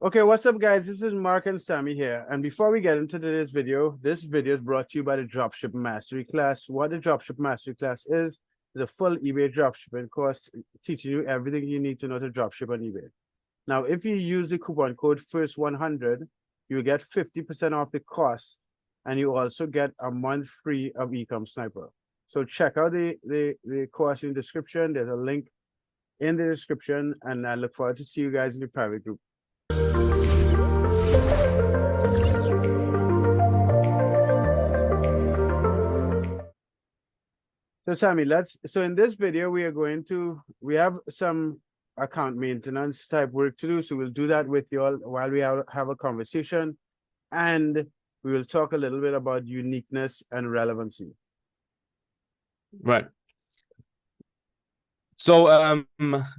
Okay, what's up, guys? This is Marc and Sammy here. And before we get into today's video, this video is brought to you by the Dropship Mastery Class. What the Dropship Mastery Class is a full eBay dropshipping course teaching you everything you need to know to dropship on eBay. Now, if you use the coupon code FIRST100, you will get 50% off the cost, and you also get a month free of Ecom Sniper. So check out the course in the description. There's a link in the description, and I look forward to see you guys in the private group. So Sammy, so in this video, we have some account maintenance type work to do. So we'll do that with you all while we have a conversation, and we will talk a little bit about uniqueness and relevancy. Right. So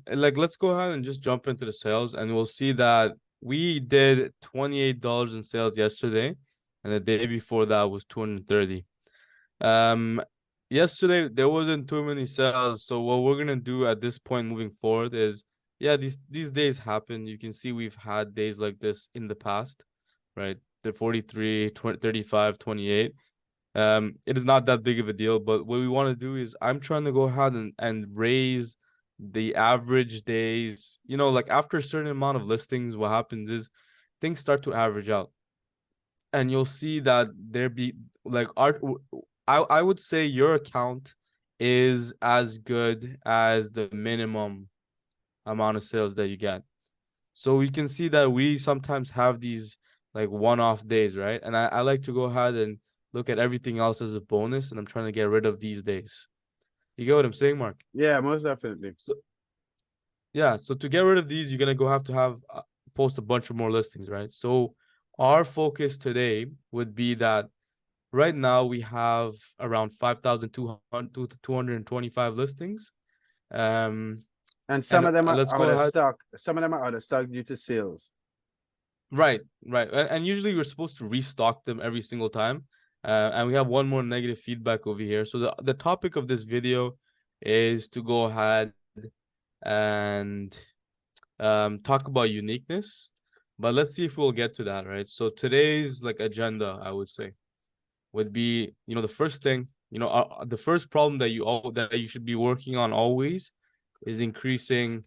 let's go ahead and just jump into the sales, and we'll see that we did $28 in sales yesterday, and the day before that was 230. Yesterday there wasn't too many sales, so what we're gonna do at this point moving forward is, yeah, these days happen. You can see we've had days like this in the past, right? The 43, 20, 35, 28. It is not that big of a deal, but what we want to do is I'm trying to go ahead and raise the average days. You know, like after a certain amount of listings, what happens is things start to average out, and you'll see that there be like I would say your account is as good as the minimum amount of sales that you get. So we can see that we sometimes have these like one-off days, right? And I like to go ahead and look at everything else as a bonus, and I'm trying to get rid of these days. You get what I'm saying, Mark? Yeah, most definitely. So to get rid of these, you're gonna have to post a bunch of more listings, right? So our focus today would be that right now we have around 5,200 to 225 listings. And some of them are let's out go of ahead. stock. Some of them are out of stock due to sales. Right. And usually we're supposed to restock them every single time. And we have one more negative feedback over here. So the topic of this video is to go ahead and talk about uniqueness. But let's see if we'll get to that, right? So today's like agenda, I would say, would be, the first thing, the first problem that you should be working on always is increasing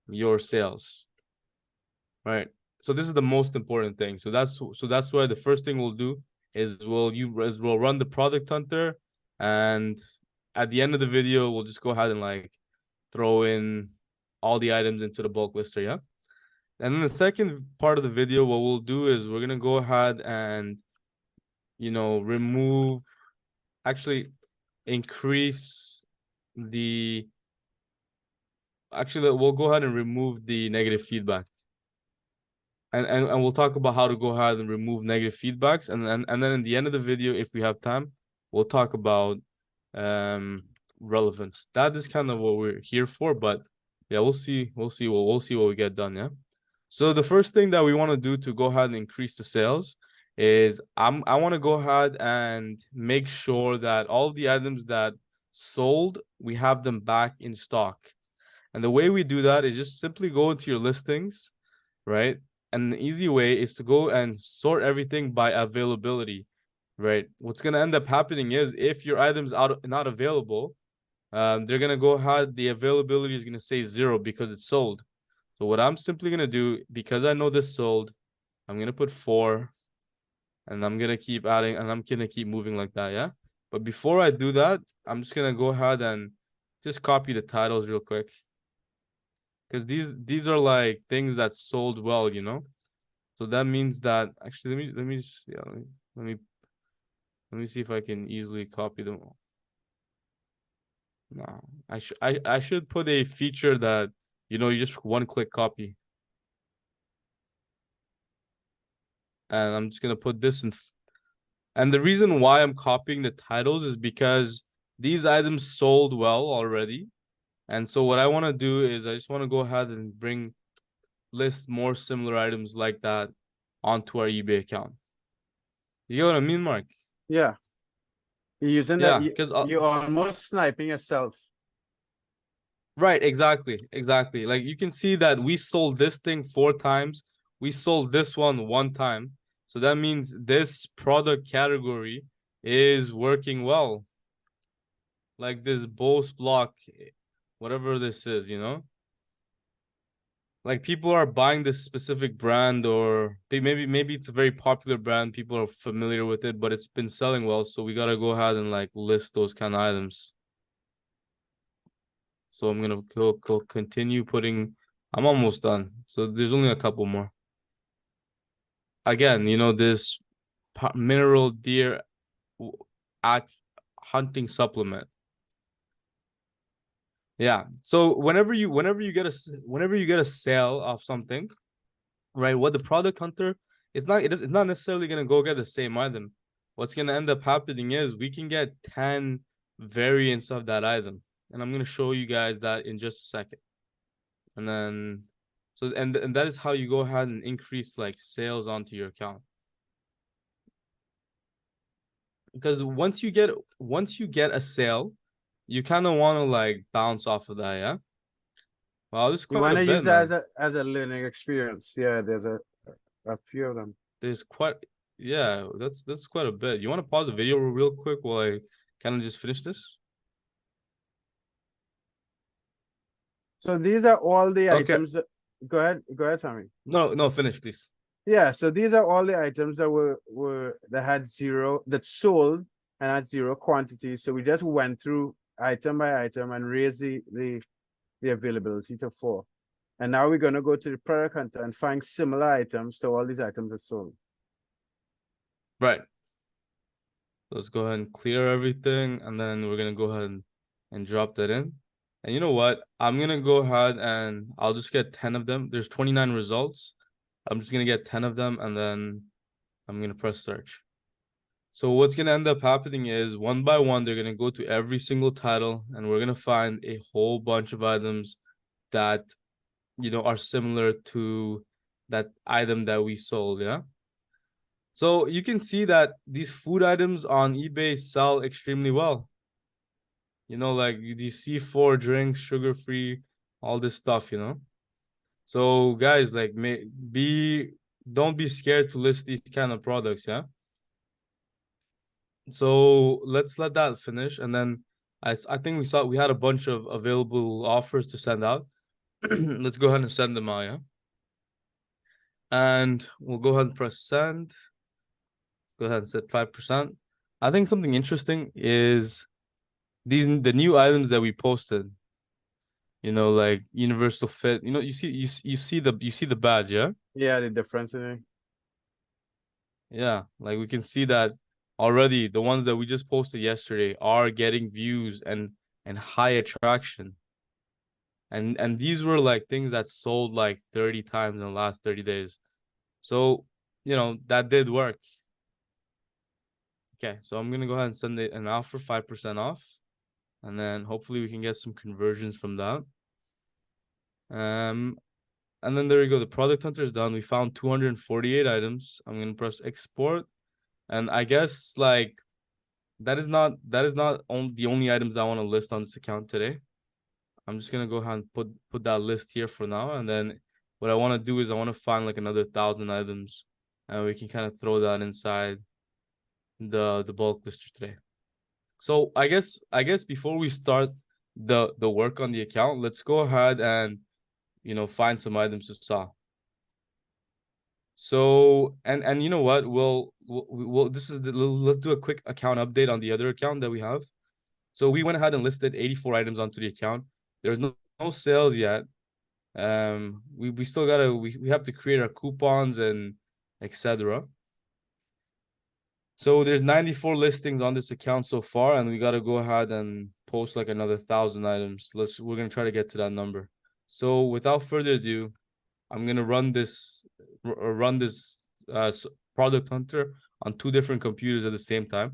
your sales, right? So this is the most important thing. So that's why the first thing we'll do is we'll run the product hunter, and at the end of the video we'll just go ahead and like throw in all the items into the bulk lister, yeah. And then the second part of the video, what we'll do is we're gonna go ahead and we'll go ahead and remove the negative feedback. And we'll talk about how to go ahead and remove negative feedbacks, and then in the end of the video, if we have time, we'll talk about relevance. That is kind of what we're here for, but yeah, we'll see what we get done, yeah. So the first thing that we want to do to go ahead and increase the sales is I want to go ahead and make sure that all of the items that sold, we have them back in stock. And the way we do that is just simply go into your listings, right? And the easy way is to go and sort everything by availability, right? What's going to end up happening is if your item's not available, they're going to go ahead, the availability is going to say 0 because it's sold. So what I'm simply going to do, because I know this sold, I'm going to put 4, and I'm going to keep adding, and I'm going to keep moving like that, yeah? But before I do that, I'm just going to go ahead and just copy the titles real quick, because these are like things that sold well, so that means that actually let me see if I can easily copy them. No, I should put a feature that you just one-click copy, and I'm just gonna put this in. And the reason why I'm copying the titles is because these items sold well already. And so what I want to do is I just want to go ahead and list more similar items like that onto our eBay account. You get what I mean, Mark? Yeah. You're using Yeah, that. because You're almost sniping yourself. right, exactly. Like you can see that we sold this thing 4 times. we sold this one time. So that means this product category is working well. Like this Bose block, whatever this is, you know? Like people are buying this specific brand, or maybe it's a very popular brand, people are familiar with it, but it's been selling well, so we gotta go ahead and like list those kind of items. So I'm gonna go continue putting. I'm almost done, so there's only a couple more. Again, you know, this mineral deer at hunting supplement. Yeah. So whenever you get a sale of something, right? What the product hunter, it's not necessarily gonna go get the same item. What's gonna end up happening is we can get 10 variants of that item. And I'm gonna show you guys that in just a second. And then and that is how you go ahead and increase like sales onto your account. Because once you get a sale, you kind of want to like bounce off of that, yeah. Wow, this is You quite want a to bit, use that man. as a learning experience. Yeah, there's a few of them. There's quite, yeah, that's quite a bit. You want to pause the video real quick while I kind of just finish this? So these are all the Okay. items go ahead, Sammy. No, finish, please. Yeah, so these are all the items that that had zero, that sold and had zero quantity. So we just went through item by item and raised the availability to 4. And now we're gonna go to the product hunter and find similar items to all these items are sold. Right. Let's go ahead and clear everything, and then we're gonna go ahead and drop that in. And you know what? I'm gonna go ahead and I'll just get 10 of them. There's 29 results. I'm just gonna get 10 of them, and then I'm gonna press search. So what's gonna end up happening is one by one, they're gonna go to every single title, and we're gonna find a whole bunch of items that, you know, are similar to that item that we sold, yeah? So you can see that these food items on eBay sell extremely well. You know, like these C4 drinks, sugar-free, all this stuff, you know? So guys, like don't be scared to list these kind of products, yeah? So let's let that finish, and then I think we had a bunch of available offers to send out. Let's go ahead and send them out, yeah? And we'll go ahead and press send. Let's go ahead and set 5%. I think something interesting is the new items that we posted. You know, like universal fit. You know, you see the badge, yeah? Yeah, the difference in it. Yeah, like we can see that already the ones that we just posted yesterday are getting views and high attraction. And these were like things that sold like 30 times in the last 30 days. So, you know, that did work. Okay, so I'm gonna go ahead and send it an offer 5% off. And then hopefully we can get some conversions from that. And then there we go. The product hunter is done. We found 248 items. I'm gonna press export. And I guess like that is not the only items I want to list on this account today. I'm just gonna go ahead and put that list here for now, and then what I want to do is I want to find like another 1,000 items, and we can kind of throw that inside the bulk lister today. So I guess before we start the work on the account, let's go ahead and, you know, find some items to sell. So and you know what, we'll let's do a quick account update on the other account that we have. So we went ahead and listed 84 items onto the account. There's no sales yet. We still gotta we have to create our coupons and etc. So there's 94 listings on this account so far, and we gotta go ahead and post like another 1,000 items. We're gonna try to get to that number. So without further ado, I'm gonna run this product hunter on 2 different computers at the same time.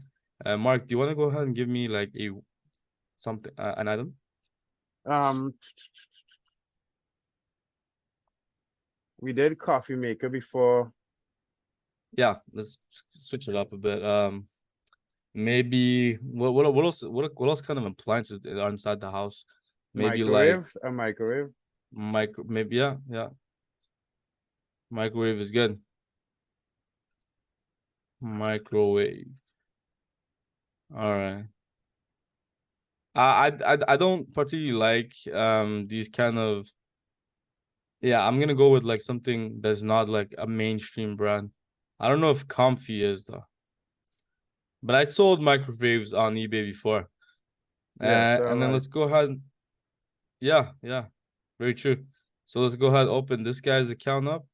Mark, do you want to go ahead and give me like an item? We did coffee maker before. Yeah, let's switch it up a bit. Maybe what else kind of appliances are inside the house? Maybe like A microwave. maybe yeah. Microwave is good. Microwave. All right. I don't particularly like these kind of, yeah, I'm gonna go with like something that's not like a mainstream brand. I don't know if Comfy is though. But I sold microwaves on eBay before. Yeah, so And then like let's go ahead. Yeah, yeah, very true. So let's go ahead, open this guy's account up.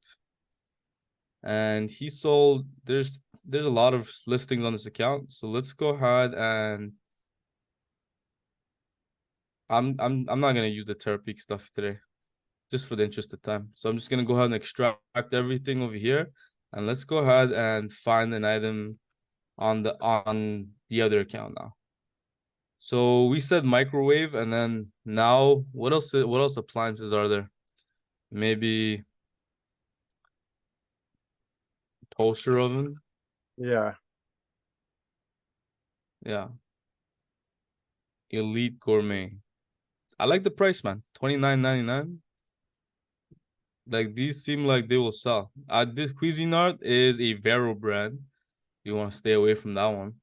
And he sold, there's a lot of listings on this account. So let's go ahead and I'm not gonna use the Terapeak stuff today, just for the interest of time. So I'm just gonna go ahead and extract everything over here. And let's go ahead and find an item on the other account now. So we said microwave, and then now what else appliances are there? Maybe toaster oven. yeah. Yeah. Elite gourmet. I like the price, man. $29.99. Like these seem like they will sell. This Cuisinart is a Vero brand. You want to stay away from that one.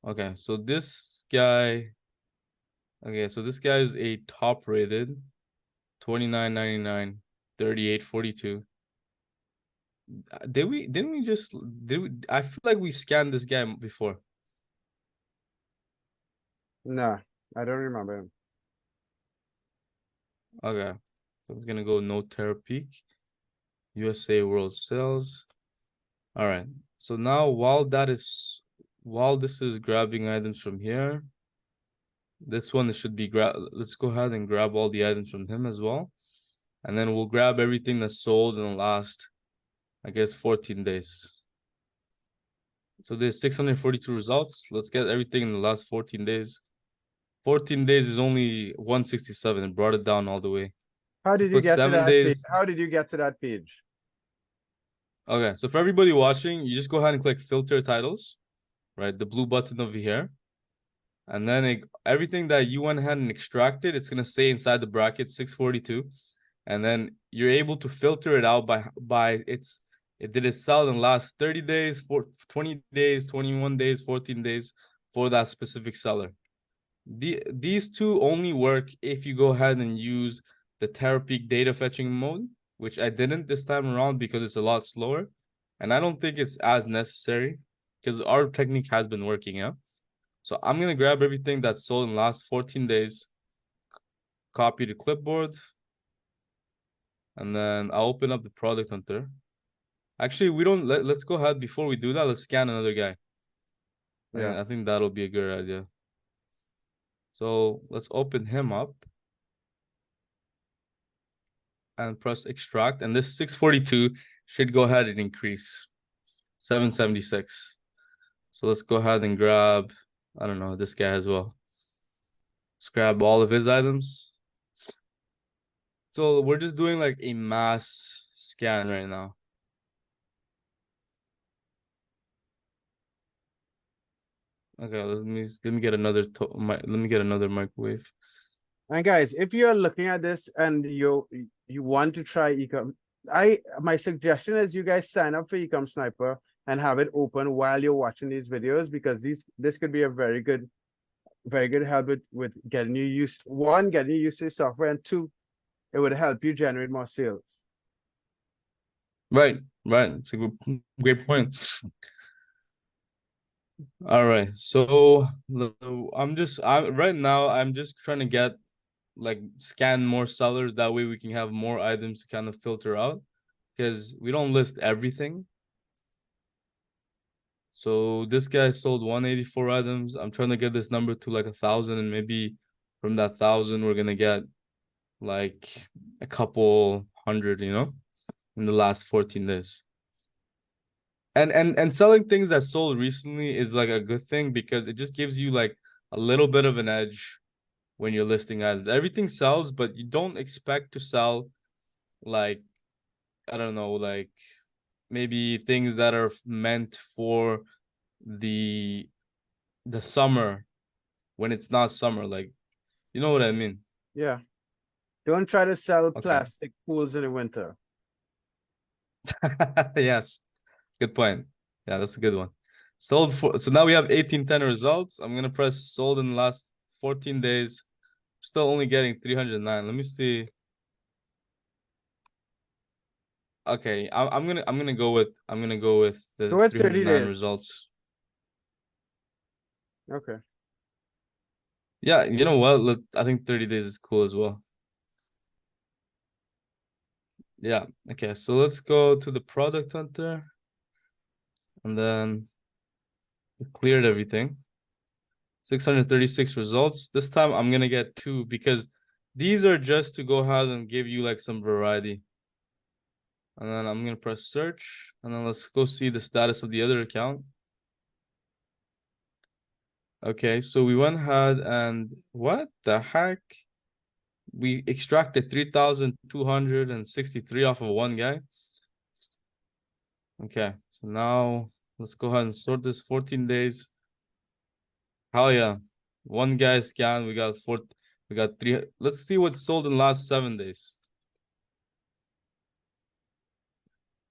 Okay, so this guy. Okay, so this guy is a top rated. $29.99, 38.42. Didn't we just I feel like we scanned this guy before. Nah, I don't remember him. Okay. So we're gonna go no Terapeak. USA World Sales. All right. So now while this is grabbing items from here, this one should be let's go ahead and grab all the items from him as well. And then we'll grab everything that's sold in the last, I guess, 14 days. So there's 642 results. Let's get everything in the last 14 days. 14 days is only 167 and brought it down all the way. How So did you put get to 7 that page? days. How did you get to that page? Okay, so for everybody watching, you just go ahead and click filter titles, right? The blue button over here. And then everything that you went ahead and extracted, it's gonna say inside the bracket 642. And then you're able to filter it out by did it sell in the last 30 days, 20 days, 21 days, 14 days for that specific seller. These two only work if you go ahead and use the Terapeak data fetching mode, which I didn't this time around because it's a lot slower. And I don't think it's as necessary because our technique has been working, yeah? So I'm going to grab everything that's sold in the last 14 days, copy to clipboard, and then I'll open up the product hunter. Actually, let's go ahead before we do that. Let's scan another guy. Yeah. I think that'll be a good idea. So let's open him up and press extract. And this 642 should go ahead and increase 776. So let's go ahead and grab, I don't know, this guy as well. Let's grab all of his items. So we're just doing like a mass scan right now. Okay, let me get another let me get another microwave. And guys, if you're looking at this and you want to try Ecom, my suggestion is you guys sign up for Ecom Sniper and have it open while you're watching these videos because this could be a very good help with getting you used getting you used to the software, and two, it would help you generate more sales. Right, right. It's a great point. All right, so right now I'm just trying to get like scan more sellers. That way we can have more items to kind of filter out because we don't list everything. So this guy sold 184 items. I'm trying to get this number to like 1,000, and maybe from that 1,000 we're gonna get like a couple hundred, in the last 14 days. And selling things that sold recently is like a good thing because it just gives you like a little bit of an edge when you're listing ads. Everything sells, but you don't expect to sell like, I don't know, like maybe things that are meant for the summer when it's not summer. Like, you know what I mean? Yeah. Don't try to sell Okay. plastic pools in the winter. Yes, good point. Yeah, that's a good one. Sold for, so now we have 1810 results. I'm gonna press sold in the last 14 days. Still only getting 309. Let me see. Okay, I'm gonna go with Go the with 30 309 days. results. Okay. Yeah, you know what? I think 30 days is cool as well. Yeah. Okay, so let's go to the product hunter, and then we cleared everything. 636 results. This time I'm gonna get two because these are just to go ahead and give you like some variety. And then I'm gonna press search, and then let's go see the status of the other account. Okay, so we went ahead and what the heck? We extracted 3,263 off of one guy. Okay, so now let's go ahead and sort this 14 days. Hell yeah. One guy scanned, we got three. Let's see what's sold in the last 7 days.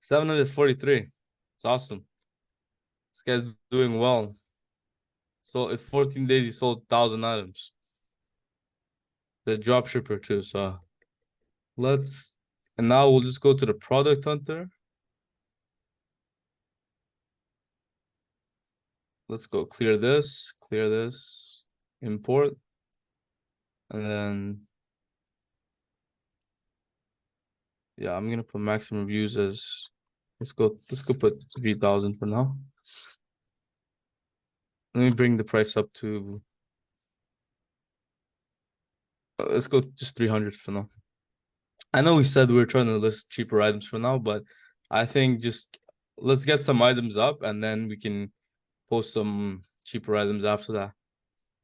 743. It's awesome. This guy's doing well. So in 14 days, he sold 1,000 items. The drop shipper too. So and now we'll just go to the product hunter. Let's go clear this, import, and then yeah, I'm gonna put maximum views as let's go put 3,000 for now. Let me bring the price up to let's go just 300 for now. I know we said we were trying to list cheaper items for now, but I think just let's get some items up and then we can post some cheaper items after that.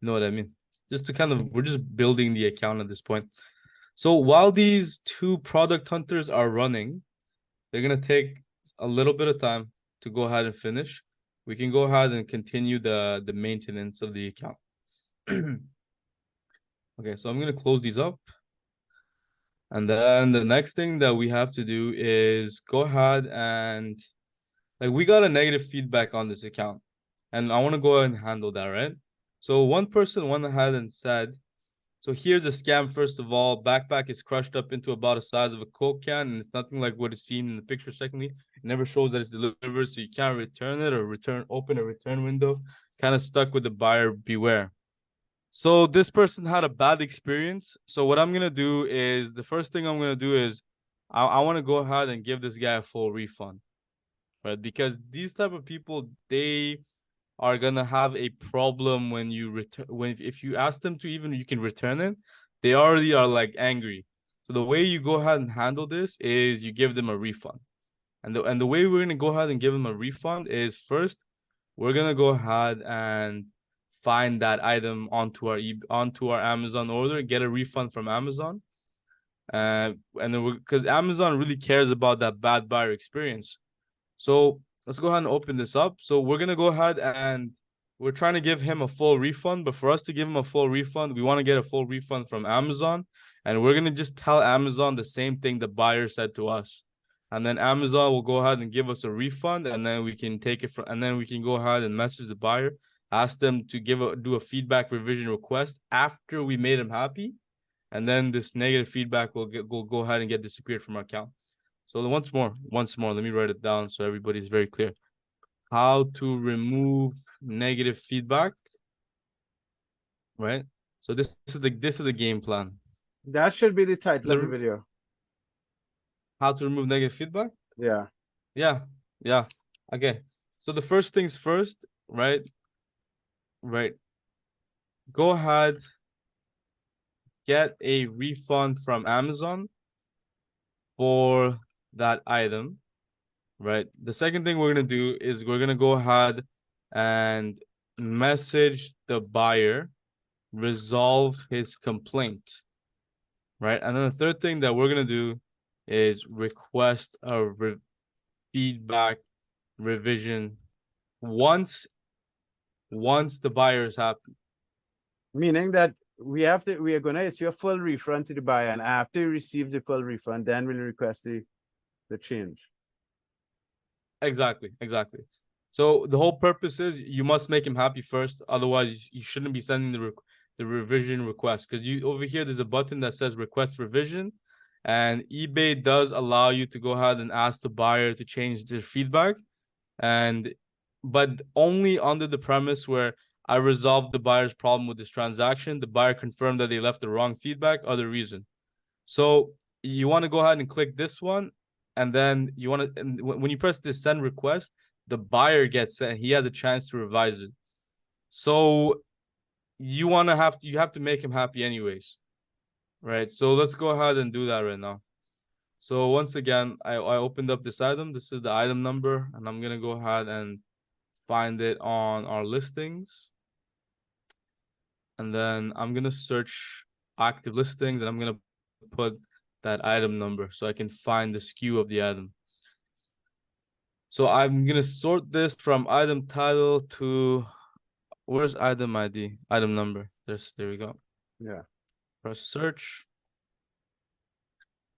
You know what I mean? Just to kind of, we're just building the account at this point. So while these two product hunters are running, they're gonna take a little bit of time to go ahead and finish. We can go ahead and continue the maintenance of the account. Okay, so I'm gonna close these up. And then the next thing that we have to do is go ahead and like we got a negative feedback on this account. And I want to go ahead and handle that, right? So one person went ahead and said, so here's a scam. First of all, backpack is crushed up into about the size of a Coke can, and it's nothing like what is seen in the picture. Secondly, it never shows that it's delivered, so you can't return it or open a return window. Kind of stuck with the buyer beware. So this person had a bad experience. So what I'm gonna do is the first thing I'm gonna do is I want to go ahead and give this guy a full refund, right? Because these type of people, they are gonna have a problem when you return if you ask them to even you can return it, they already are like angry. So the way you go ahead and handle this is you give them a refund. And the way we're gonna go ahead and give them a refund is first we're gonna go ahead and find that item onto our Amazon order, get a refund from Amazon. And then because Amazon really cares about that bad buyer experience. So let's go ahead and open this up. So we're gonna go ahead and we're trying to give him a full refund, but for us to give him a full refund, we want to get a full refund from Amazon. And we're gonna just tell Amazon the same thing the buyer said to us. And then Amazon will go ahead and give us a refund, and then we can take it from and then we can go ahead and message the buyer, ask them to do a feedback revision request after we made him happy. And then this negative feedback will go ahead and get disappeared from our account. So once more, let me write it down so everybody's very clear. How to remove negative feedback, right? So this is the game plan. That should be the title of the The, video. how to remove negative feedback? Yeah. Yeah, yeah. Okay. So the first things first, right? Right. Go ahead, get a refund from Amazon for that item, right? The second thing we're gonna do is we're gonna go ahead and message the buyer, resolve his complaint, right? And then the third thing that we're gonna do is request a feedback revision once the buyer is happy. Meaning that we are gonna issue a full refund to the buyer, and after we receive the full refund, then we'll request the change. Exactly, exactly. So the whole purpose is you must make him happy first. Otherwise, you shouldn't be sending the revision request, because you over here there's a button that says request revision, and eBay does allow you to go ahead and ask the buyer to change their feedback, and but only under the premise where I resolved the buyer's problem with this transaction. The buyer confirmed that they left the wrong feedback, other reason. So you want to go ahead and click this one, and then you want to, and when you press this send request, the buyer gets it and he has a chance to revise it. So you have to make him happy anyways, right? So let's go ahead and do that right now. So once again, I opened up this item. This is the item number, and I'm gonna go ahead and find it on our listings. And then I'm gonna search active listings, and I'm gonna put that item number so I can find the SKU of the item. So I'm gonna sort this from item title to, where's item ID? Item number. There we go. Yeah. Press search.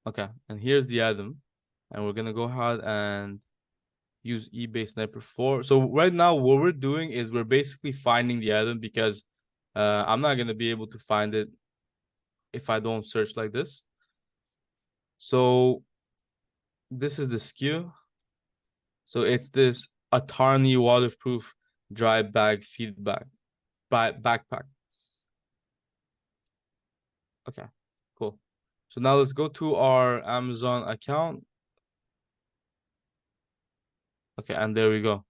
Okay, and here's the item. And we're gonna go ahead and use eBay Sniper 4. So right now what we're doing is we're basically finding the item, because I'm not gonna be able to find it if I don't search like this. So this is the SKU. So it's this Attorney waterproof dry bag feedback backpack. Okay, cool. So now let's go to our Amazon account. Okay, and there we go.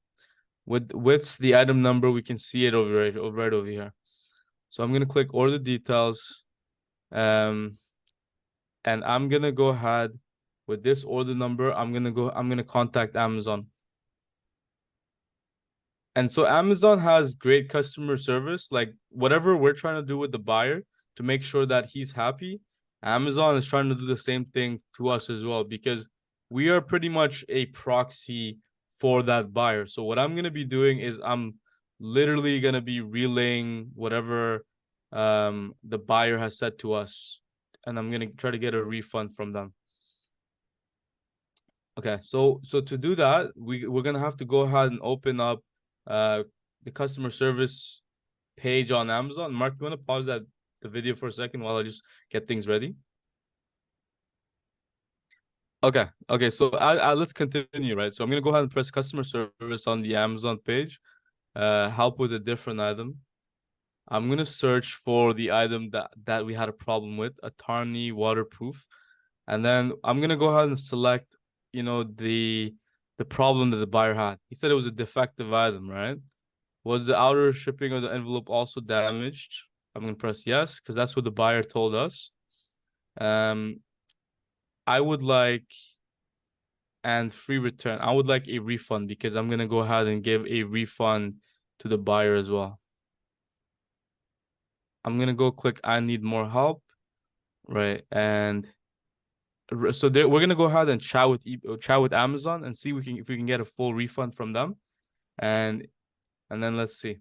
With the item number, we can see it right over here. So I'm gonna click order details. And I'm gonna go ahead with this order number. I'm gonna contact Amazon. And so Amazon has great customer service. Like whatever we're trying to do with the buyer to make sure that he's happy, Amazon is trying to do the same thing to us as well, because we are pretty much a proxy for that buyer. So what I'm gonna be doing is I'm literally gonna be relaying whatever the buyer has said to us, and I'm gonna try to get a refund from them. Okay, so to do that, we're gonna have to go ahead and open up uh the customer service page on Amazon. Mark, you want to pause the video for a second while I just get things ready? Okay, so let's continue, right? So I'm gonna go ahead and press customer service on the Amazon page, help with a different item. I'm gonna search for the item that we had a problem with, a Tarni waterproof, and then I'm gonna go ahead and select, the problem that the buyer had. He said it was a defective item, right? Was the outer shipping of the envelope also damaged? I'm gonna press yes, because that's what the buyer told us. Um, I would like and free return. I would like a refund, because I'm gonna go ahead and give a refund to the buyer as well. I'm gonna go click I need more help, right? And so we're gonna go ahead and chat with Amazon and see if we can get a full refund from them, and then let's see.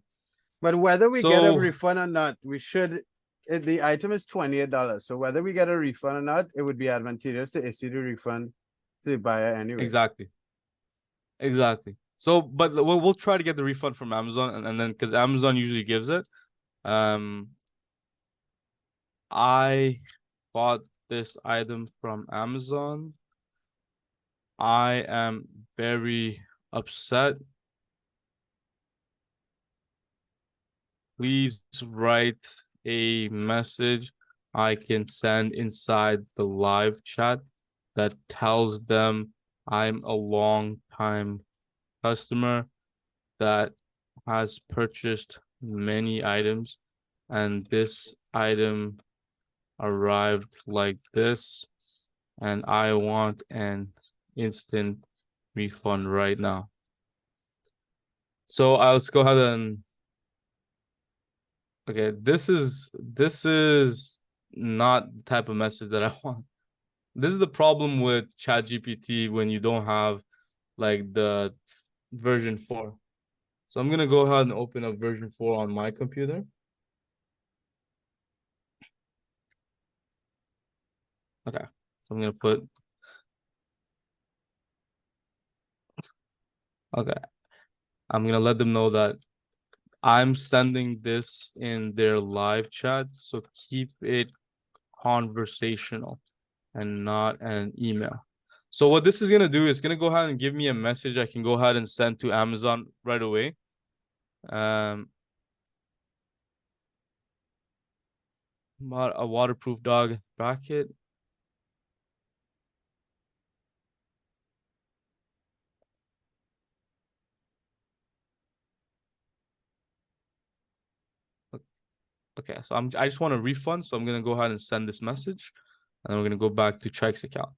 But whether we get a So refund or not, we should. The item is $28. So whether we get a refund or not, it would be advantageous to issue the refund to the buyer anyway. exactly. So, but we'll try to get the refund from Amazon, and then because Amazon usually gives it. Um, I bought this item from Amazon. I am very upset. Please write a message I can send inside the live chat that tells them I'm a long time customer that has purchased many items, and this item arrived like this, and I want an instant refund right now. So let's go ahead and, okay, this is not the type of message that I want. This is the problem with ChatGPT when you don't have like the version 4. So I'm gonna go ahead and open up version 4 on my computer. Okay, so I'm gonna put Okay. I'm gonna let them know that I'm sending this in their live chat, so keep it conversational and not an email. So what this is gonna do is gonna go ahead and give me a message I can go ahead and send to Amazon right away. A waterproof dog bracket. Okay, so I just want a refund, so I'm gonna go ahead and send this message, and then we're gonna go back to checks account.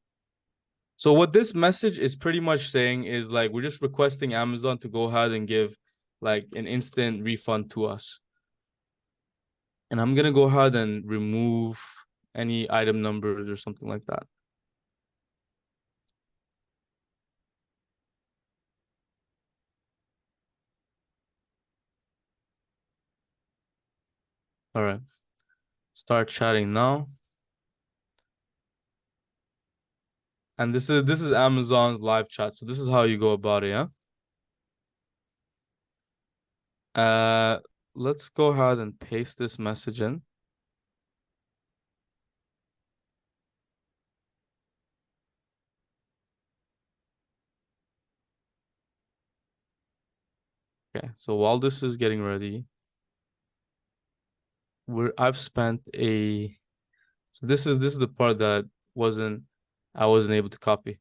So what this message is pretty much saying is like we're just requesting Amazon to go ahead and give like an instant refund to us. And I'm gonna go ahead and remove any item numbers or something like that. All right. Start chatting now. And this is Amazon's live chat. So this is how you go about it, yeah? Let's go ahead and paste this message in. Okay, so while this is getting ready, I've spent a so this is the part that I wasn't able to copy.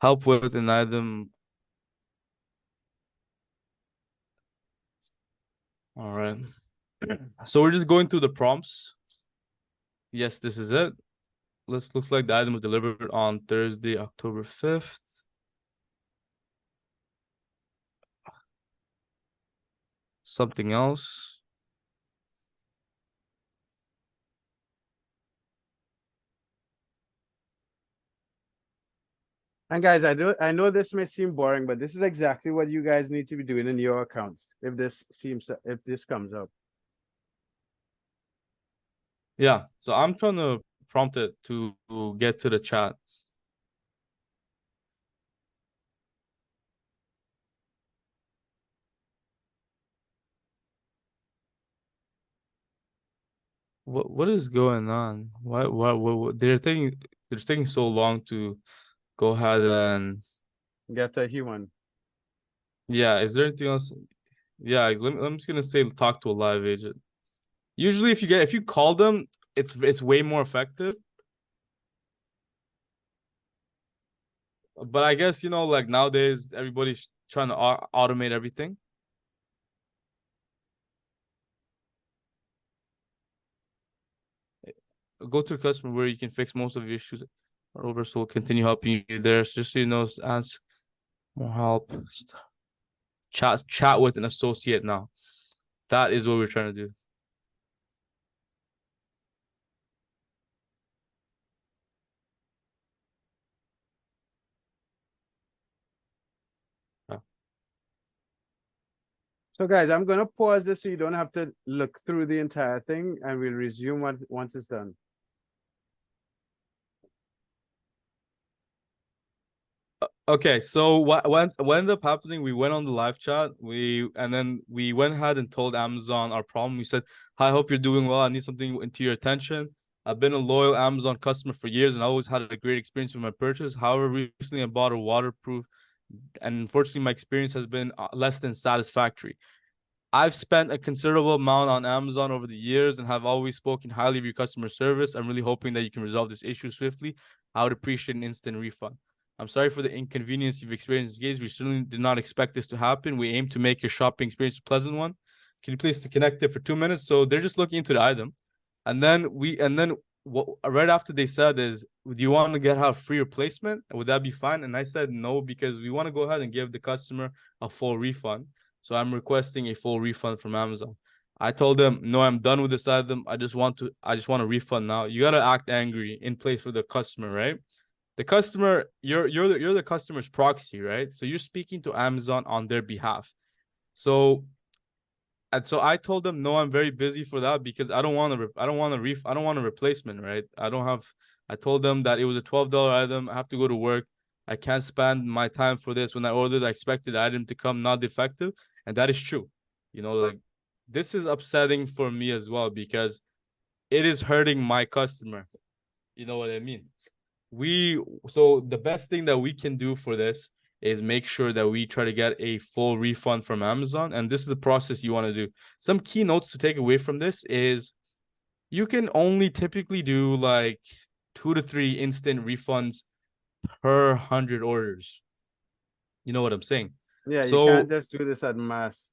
Help with an item. All right. So we're just going through the prompts. Yes, this is it. Looks like the item was delivered on Thursday, October 5th. Something else. And guys, I know this may seem boring, but this is exactly what you guys need to be doing in your accounts if this comes up. Yeah, so I'm trying to prompt it to get to the chat. What is going on? What they're taking so long to go ahead and Get a human. yeah, is there anything else? Yeah, I'm just gonna say talk to a live agent. Usually if you call them, it's way more effective. But I guess, like nowadays everybody's trying to automate everything. Go to the customer where you can fix most of your issues or over, so we'll continue helping you there. So just so you know, ask more help. Chat with an associate now. That is what we're trying to do. Yeah. So guys, I'm gonna pause this so you don't have to look through the entire thing, and we'll resume once it's done. Okay, so what ended up happening, we went on the live chat, and then we went ahead and told Amazon our problem. We said, "Hi, I hope you're doing well. I need something into your attention. I've been a loyal Amazon customer for years and I always had a great experience with my purchase. However, recently I bought a waterproof, and unfortunately my experience has been less than satisfactory. I've spent a considerable amount on Amazon over the years and have always spoken highly of your customer service. I'm really hoping that you can resolve this issue swiftly. I would appreciate an instant refund. I'm sorry for the inconvenience you've experienced, guys. We certainly did not expect this to happen. We aim to make your shopping experience a pleasant one. Can you please connect it for 2 minutes?" So they're just looking into the item. And then what right after they said is, "Do you want to get a free replacement? Would that be fine?" And I said no, because we want to go ahead and give the customer a full refund. So I'm requesting a full refund from Amazon. I told them, "No, I'm done with this item. I just want a refund now." You gotta act angry in place for the customer, right? The customer, you're the customer's proxy, right? So you're speaking to Amazon on their behalf. So I told them, "No, I'm very busy for that because I don't want a replacement, right? I don't have." I told them that it was a $12 item. I have to go to work. I can't spend my time for this. When I ordered, I expected the item to come not defective, and that is true. You know, like this is upsetting for me as well because it is hurting my customer. You know what I mean? So the best thing that we can do for this is make sure that we try to get a full refund from Amazon, and this is the process you want to do. Some key notes to take away from this is you can only typically do like 2 to 3 instant refunds per 100 orders. You know what I'm saying? Yeah, you can't So just do this at mass,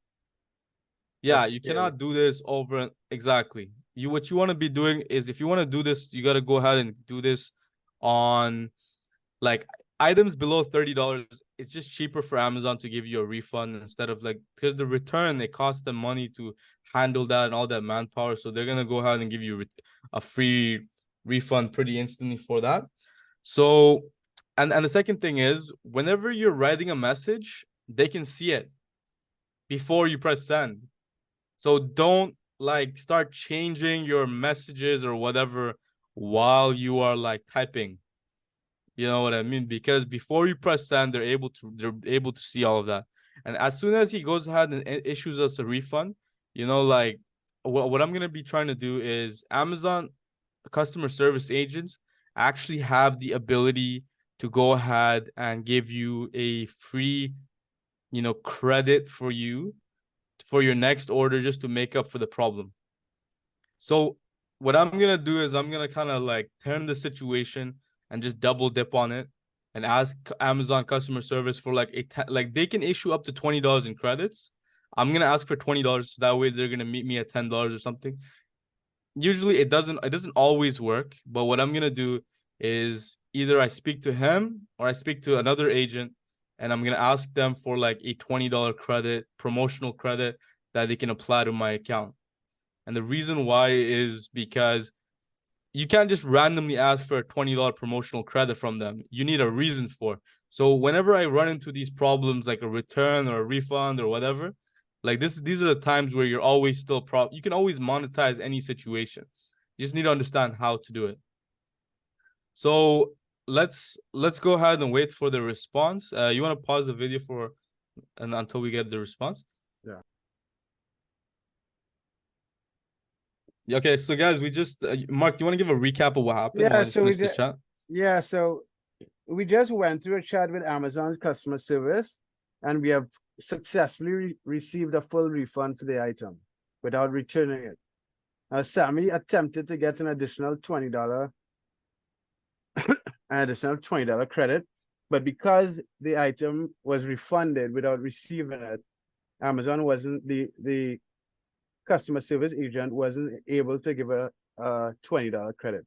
at yeah, you scale. cannot do this over exactly. What you want to be doing is if you want to do this, you got to go ahead and do this on like items below $30. It's just cheaper for Amazon to give you a refund instead of like because the return it costs them money to handle that and all that manpower. So they're gonna go ahead and give you a free refund pretty instantly for that. So and the second thing is whenever you're writing a message, they can see it before you press send. So don't like start changing your messages or whatever while you are like typing. You know what I mean? Because before you press send, they're able to see all of that. And as soon as he goes ahead and issues us a refund, you know, like what I'm gonna be trying to do is Amazon customer service agents actually have the ability to go ahead and give you a free, credit for you for your next order just to make up for the problem. So what I'm gonna do is I'm gonna kind of like turn the situation and just double dip on it and ask Amazon customer service for like like they can issue up to $20 in credits. I'm gonna ask for $20 so that way they're gonna meet me at $10 or something. Usually it doesn't always work, but what I'm gonna do is either I speak to him or I speak to another agent and I'm gonna ask them for like a $20 credit, promotional credit that they can apply to my account. And the reason why is because you can't just randomly ask for a $20 promotional credit from them. You need a reason for it. So whenever I run into these problems like a return or a refund or whatever, like these are the times where you're always still you can always monetize any situation. You just need to understand how to do it. So let's go ahead and wait for the response. You want to pause the video for and until we get the response? Yeah. Okay, so guys, we just Mark, do you want to give a recap of what happened while Yeah, I just so we finish this did. chat? Yeah, so we just went through a chat with Amazon's customer service, and we have successfully received a full refund for the item without returning it. Sammy attempted to get an additional $20 credit, but because the item was refunded without receiving it, Amazon wasn't the customer service agent wasn't able to give a $20 credit.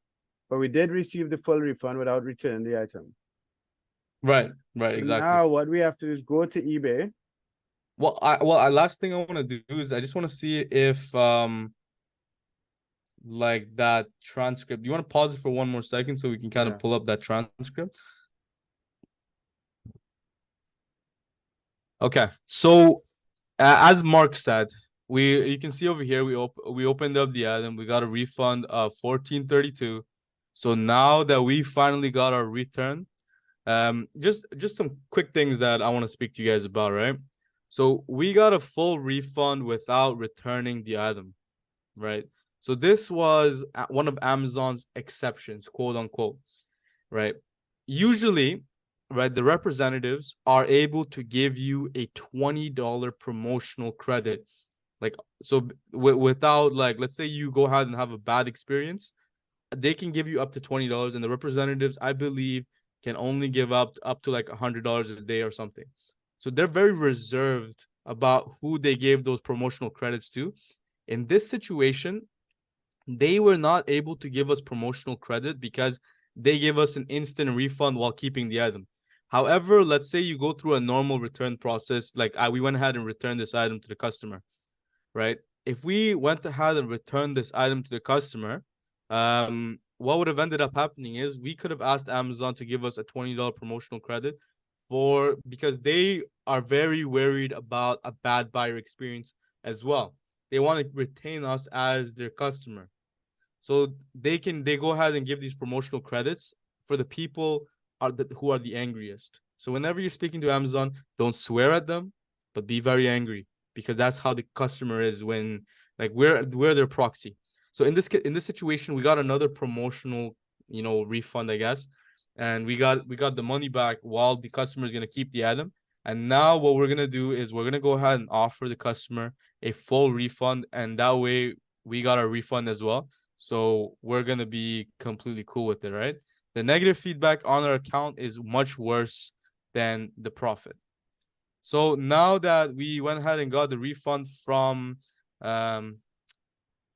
But we did receive the full refund without returning the item. Right, So exactly. now what we have to do is go to eBay. Last thing I want to do is I just want to see if like that transcript. You want to pause it for one more second so we can kind of Yeah. pull up that transcript? Okay. So as Mark said, you can see over here we opened up the item, we got a refund of 1432. So now that we finally got our return, just some quick things that I want to speak to you guys about, right? So we got a full refund without returning the item, right? So this was one of Amazon's exceptions, quote unquote, right? Usually, right, the representatives are able to give you a $20 promotional credit. Like, so without, like, let's say you go ahead and have a bad experience, they can give you up to $20, and the representatives, I believe, can only give up to like $100 a day or something. So they're very reserved about who they gave those promotional credits to. In this situation, they were not able to give us promotional credit because they gave us an instant refund while keeping the item. However, let's say you go through a normal return process, like we went ahead and returned this item to the customer, right? If we went ahead and returned this item to the customer, what would have ended up happening is we could have asked Amazon to give us a $20 promotional credit because they are very worried about a bad buyer experience as well. They want to retain us as their customer. So they go ahead and give these promotional credits for the people who are the angriest. So whenever you're speaking to Amazon, don't swear at them, but be very angry, because that's how the customer is when, like, we're their proxy. So in this situation, we got another promotional, refund, I guess, and we got the money back while the customer is gonna keep the item. And now what we're gonna do is we're gonna go ahead and offer the customer a full refund, and that way we got our refund as well. So we're gonna be completely cool with it, right? The negative feedback on our account is much worse than the profit. So now that we went ahead and got the refund um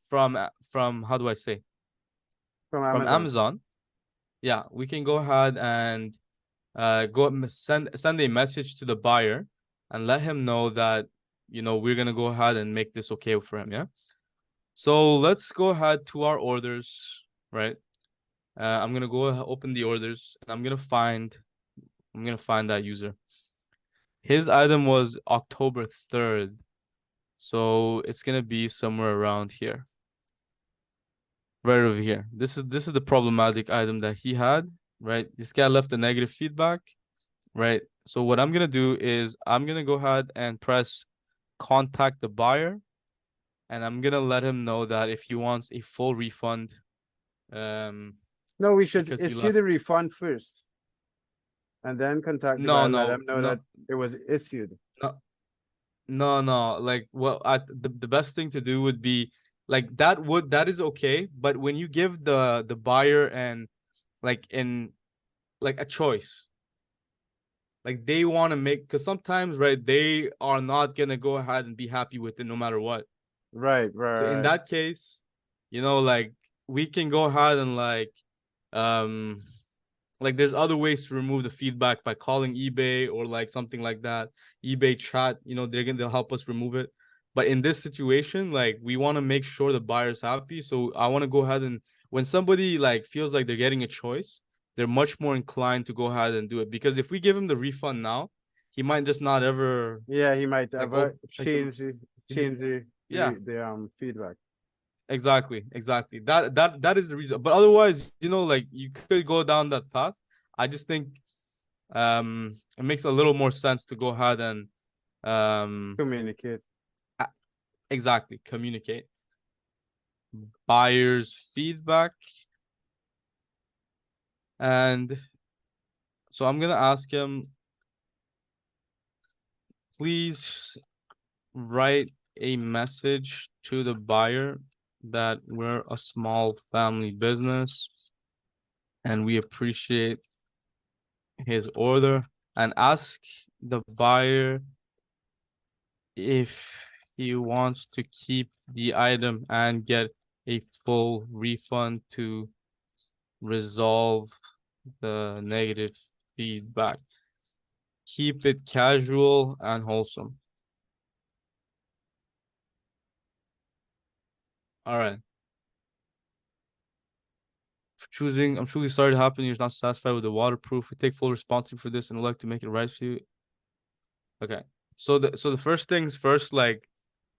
from how do I say, From from Amazon. Amazon, yeah, we can go ahead and send a message to the buyer and let him know that we're gonna go ahead and make this okay for him. Yeah. So let's go ahead to our orders, right? I'm gonna go open the orders, and I'm gonna find that user. His item was October 3rd, so it's gonna be somewhere around here, right over here. This is the problematic item that he had, right? This guy left a negative feedback, right? So what I'm gonna do is I'm gonna go ahead and press contact the buyer, and I'm gonna let him know that if he wants a full refund, um, No, we should because he issue left. the refund first and then contact the No, buyer, let no, them know that no, it was issued. no, no, no. Like, well, the best thing to do would be like that is okay, but when you give the buyer and like in like a choice, like they want to make, because sometimes, right, they are not gonna go ahead and be happy with it no matter what. Right, So in right, that case, like we can go ahead and um like there's other ways to remove the feedback by calling eBay or like something like that. eBay chat, they'll help us remove it. But in this situation, like we want to make sure the buyer's happy. So I want to go ahead and when somebody like feels like they're getting a choice, they're much more inclined to go ahead and do it. Because if we give him the refund now, he might just not ever yeah, he might like have like the change yeah. the feedback. Exactly. That is the reason. But otherwise, like you could go down that path. I just think it makes a little more sense to go ahead and um Communicate. a- exactly communicate buyer's feedback. And so I'm gonna ask him, please write a message to the buyer that we're a small family business and we appreciate his order, and ask the buyer if he wants to keep the item and get a full refund to resolve the negative feedback. Keep it casual and wholesome. All right. I'm truly sorry to happen. You're not satisfied with the waterproof. We take full responsibility for this and would like to make it right for you. Okay. So the first things first, like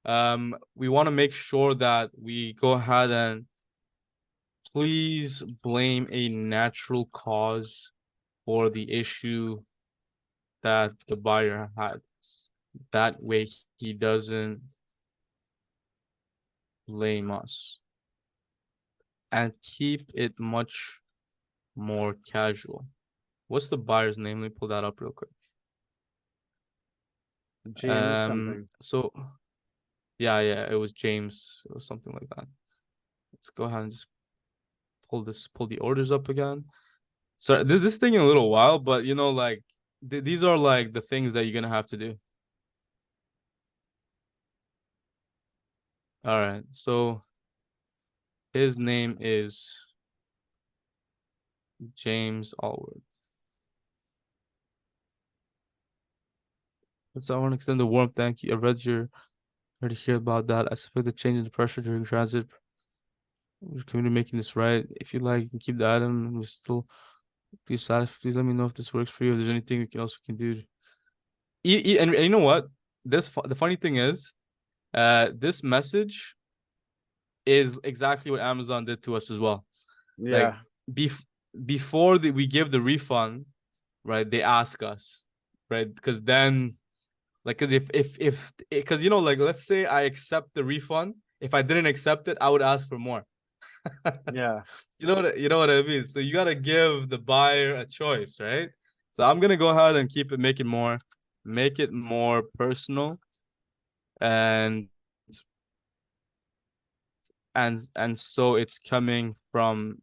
we want to make sure that we go ahead and please blame a natural cause for the issue that the buyer had. That way he doesn't blame us. And keep it much more casual. What's the buyer's name? Let me pull that up real quick. James something. So yeah, it was James. It was something like that. Let's go ahead and just pull the orders up again. So this is taking a little while, but like these are like the things that you're gonna have to do. All right. So his name is James Allward. So I want to extend a warm thank you. I read to hear about that. I suspect the change in the pressure during transit. We're committed to making this right. If you like, you can keep the item. We still please satisfied. Please let me know if this works for you. If there's anything we can do. And you know what? The funny thing is, this message is exactly what Amazon did to us as well. Like Yeah. bef before we give the refund, right, they ask us, right? Because then, like, because if because you know, like, let's say I accept the refund. If I didn't accept it, I would ask for more. Yeah. You know what I mean? So you gotta give the buyer a choice, right? So I'm gonna go ahead and keep it, make it more personal, and and so it's coming from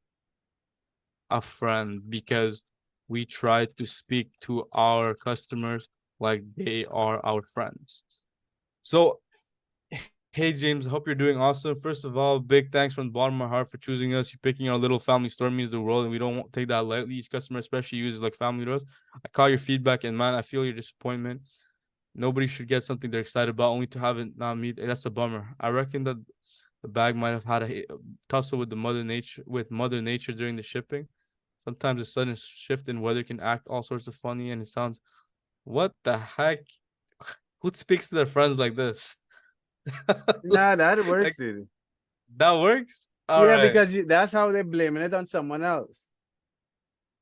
a friend because we try to speak to our customers like they are our friends. So hey James, I hope you're doing awesome. First of all, big thanks from the bottom of my heart for choosing us. You're picking our little family store means the world, and we don't take that lightly. Each customer, especially uses like family to us. I call your feedback, and man, I feel your disappointment. Nobody should get something they're excited about only to have it not meet. That's a bummer. I reckon that the bag might have had a tussle with Mother Nature during the shipping. Sometimes a sudden shift in weather can act all sorts of funny, and it sounds, what the heck? Who speaks to their friends like this? Nah, that Like works, dude. that works? All Yeah, right. because that's how they're blaming it on someone else.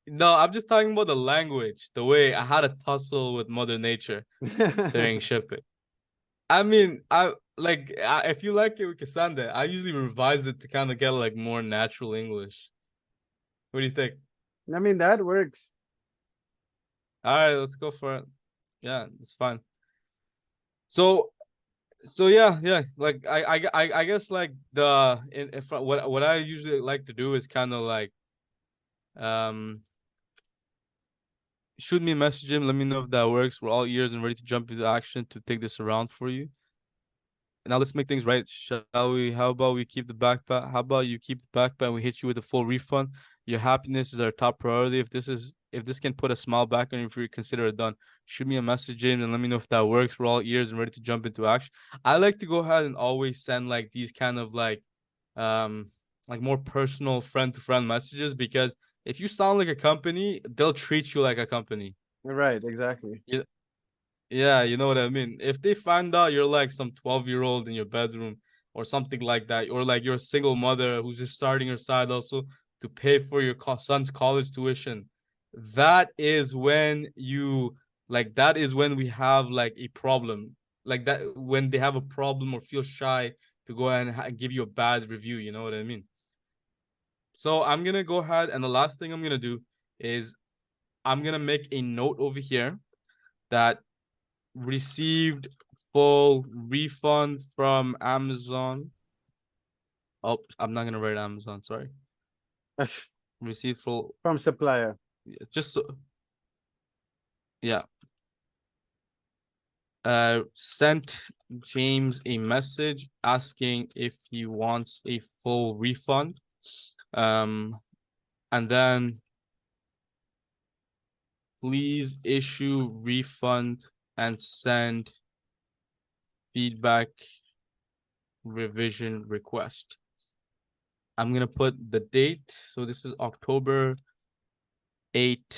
No, I'm just talking about the language, the way I had a tussle with Mother Nature during shipping. I mean, if you like it, we can send it. I usually revise it to kind of get like more natural English. What do you think? I mean, that works. All right, let's go for it. Yeah, it's fine. So, so yeah, yeah. Like I guess like if what I usually like to do is kind of like um shoot me a message him. Let me know if that works. We're all ears and ready to jump into action to take this around for you. Now let's make things right, shall we? How about we keep the backpack? How about you keep the backpack and we hit you with a full refund? Your happiness is our top priority. If this can put a smile back on you, if you consider it done, shoot me a message, James, and let me know if that works. We're all ears and ready to jump into action. I like to go ahead and always send like these kind of um like more personal friend to friend messages because if you sound like a company, they'll treat you like a company. Right, exactly. Yeah, you know what I mean. If they find out you're like some 12-year-old in your bedroom or something like that, or like you're a single mother who's just starting her side also to pay for your son's college tuition, that is when that is when we have like a problem. Like that when they have a problem or feel shy to go and give you a bad review, you know what I mean? So I'm gonna go ahead and the last thing I'm gonna do is I'm gonna make a note over here that received full refund from Amazon. Oh, I'm not gonna write Amazon. Sorry. Received full. From supplier. Just so, yeah. Sent James a message asking if he wants a full refund. Um, and then please issue refund and send feedback revision request. I'm gonna put the date. So this is October 8,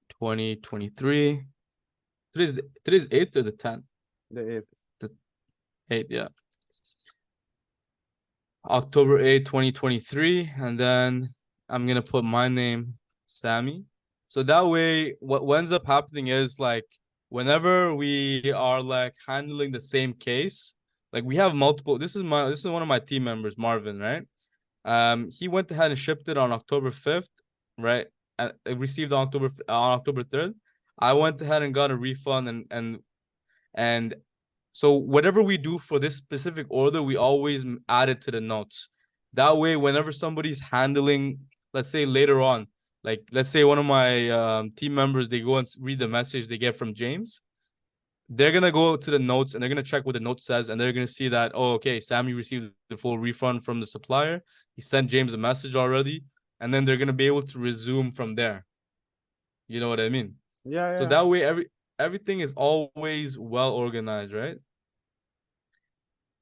2023. Today's 8th or the 10th? The 8th. The 8th, yeah. October 8, 2023. And then I'm gonna put my name, Sammy. So that way, what ends up happening is like whenever we are like handling the same case, like we have multiple. This is one of my team members, Marvin, right? He went ahead and shipped it on October 5th, right? And it received on October 3rd. I went ahead and got a refund and so whatever we do for this specific order, we always add it to the notes. That way, whenever somebody's handling, let's say later on, like let's say one of my team members, they go and read the message they get from James, they're gonna go to the notes and they're gonna check what the note says, and they're gonna see that, oh, okay, Sammy received the full refund from the supplier. He sent James a message already, and then they're gonna be able to resume from there. You know what I mean? Yeah, So yeah. that way, everything is always well organized, right?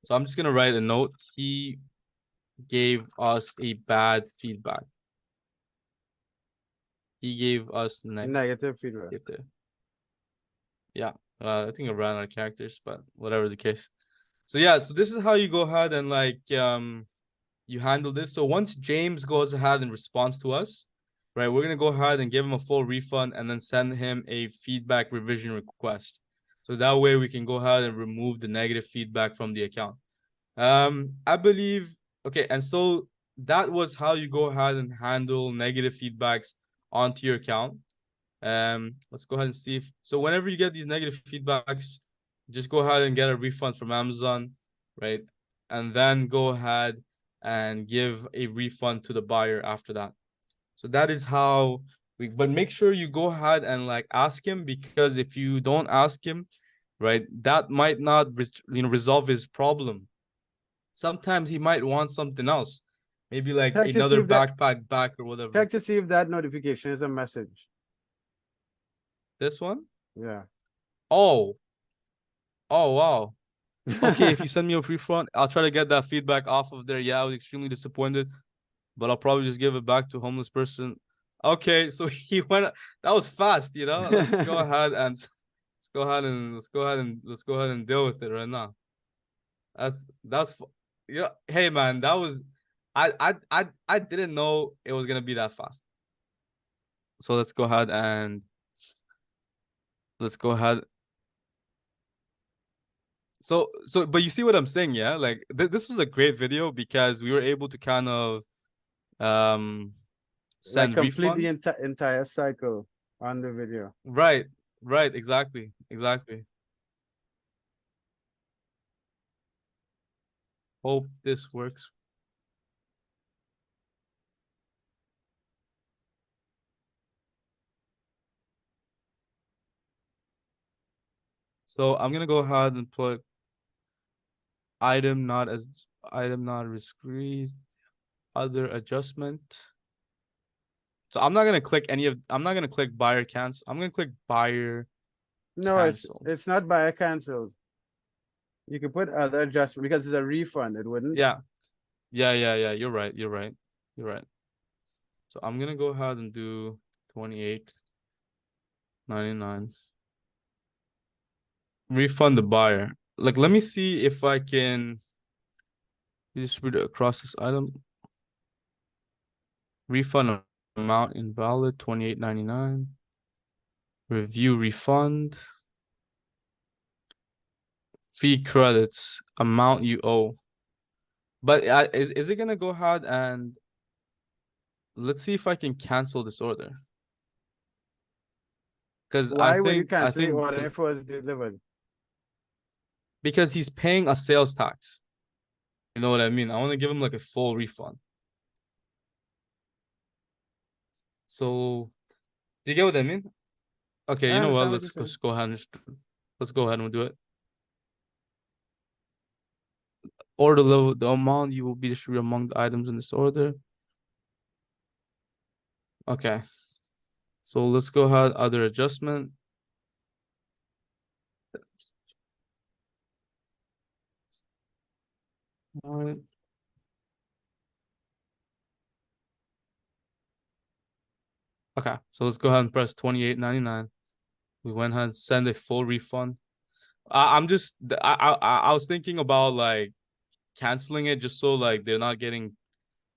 So I'm just gonna write a note. He gave us a bad feedback. He gave us Negative feedback. negative. Yeah, I think I ran out of characters, but whatever the case. So yeah, so this is how you go ahead and like you handle this. So once James goes ahead and responds to us, right? We're gonna go ahead and give him a full refund and then send him a feedback revision request. So that way we can go ahead and remove the negative feedback from the account. I believe, okay, and so that was how you go ahead and handle negative feedbacks onto your account. Let's go ahead and see if, so whenever you get these negative feedbacks, just go ahead and get a refund from Amazon, right? And then go ahead and give a refund to the buyer after that. So that is how we, but make sure you go ahead and like ask him, because if you don't ask him, right, that might not resolve his problem. Sometimes he might want something else, maybe like Check to see another if that backpack back or whatever. check to see if that notification is a message. This one? Yeah. Oh, oh wow. Okay, if you send me a refund, I'll try to get that feedback off of there. Yeah, I was extremely disappointed, but I'll probably just give it back to homeless person. Okay, so he went. That was fast, you know. Let's go ahead and let's go ahead and deal with it right now. That's yeah. Hey man, that was I didn't know it was gonna be that fast. So let's go ahead and let's go ahead. So but you see what I'm saying, yeah? Like this was a great video because we were able to kind of um Like send complete the refund. entire cycle on the video. Right, right, exactly, exactly. Hope this works. So I'm gonna go ahead and put item not increased, other adjustment. So I'm not gonna click buyer cancel. I'm gonna click buyer No, cancel. it's not buyer canceled. You can put other adjustment because it's a refund. It wouldn't. Yeah, yeah. You're right. You're right. You're right. So I'm gonna go ahead and do 28.99. Refund the buyer. Like, let me see if I can distribute it across this item. Refund amount invalid 28.99. Review refund. Fee credits amount you owe. But is it gonna go ahead and let's see if I can cancel this order? Because Why would you I cancel the think order if it was delivered? because he's paying a sales tax. You know what I mean? I want to give him like a full refund. So do you get what I mean? Okay, I you know what? understand what you're saying. Let's go ahead and let's go ahead and do it. Order level, the amount you will be distributed among the items in this order. Okay. So let's go ahead, other adjustment. All right. Okay, so let's go ahead and press 28.99. We went ahead and send a full refund. I'm just I was thinking about like canceling it just so like they're not getting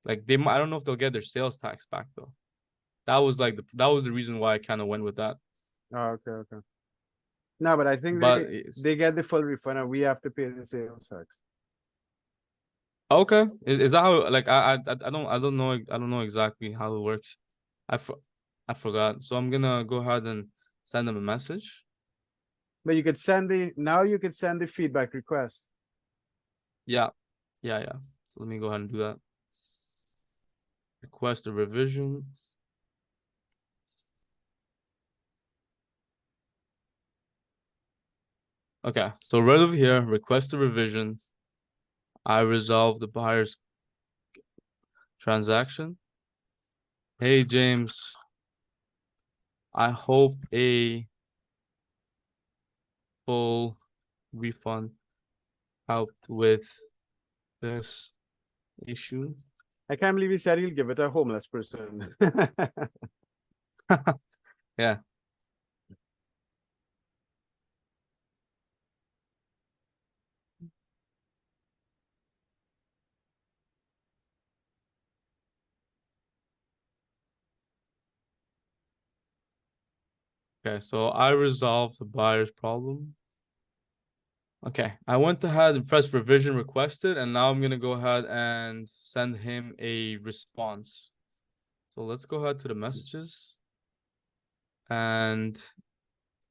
like they might, I don't know if they'll get their sales tax back though. That was the reason why I kind of went with that. Oh, okay, okay. No, but I think But they get the full refund and we have to pay the sales tax. okay, is that how like I don't know exactly how it works. I for, I forgot. So I'm gonna go ahead and send them a message. But you could send the now you could send the feedback request. Yeah, yeah. So let me go ahead and do that. Request a revision. Okay, so right over here, request a revision. I resolve the buyer's transaction. Hey James, I hope a full refund helped with this issue. I can't believe he said he'll give it to a homeless person. Yeah. Okay, so I resolved the buyer's problem. Okay, I went ahead and pressed revision requested, and now I'm gonna go ahead and send him a response. So let's go ahead to the messages. And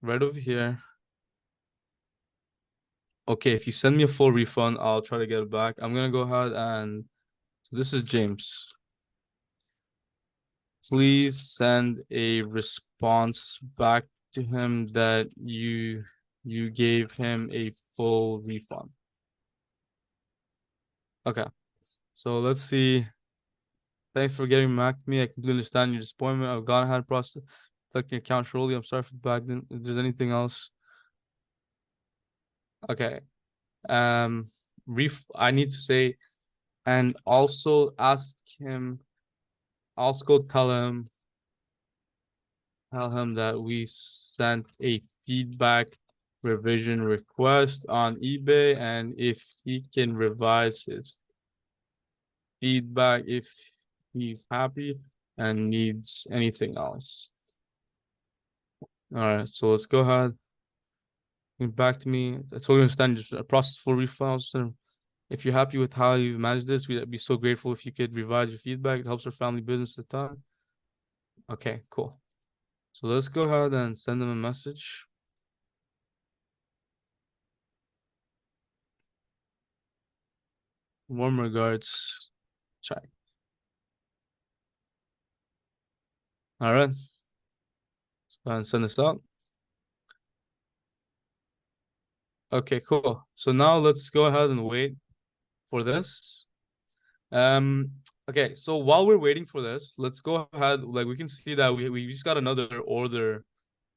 right over here. Okay, if you send me a full refund, I'll try to get it back. I'm gonna go ahead and so this is James. Please send a response back to him that you gave him a full refund. Okay, so let's see. Thanks for getting back to me. I completely understand your disappointment. I've gone ahead and processed your account shortly. I'm sorry for the back then. If there's anything else. Okay. I need to say, and also ask him, also tell him that we sent a feedback revision request on eBay, and if he can revise his feedback if he's happy and needs anything else. All right, so let's go ahead. Get back to me. I totally understand just a process for refunds. And if you're happy with how you've managed this, we'd be so grateful if you could revise your feedback. It helps our family business at the time. Okay, cool. So let's go ahead and send them a message. Warm regards, Chai. All right. Let's go ahead and send this out. Okay, cool. So now let's go ahead and wait for this. Okay, so while we're waiting for this, let's go ahead. Like we can see that we just got another order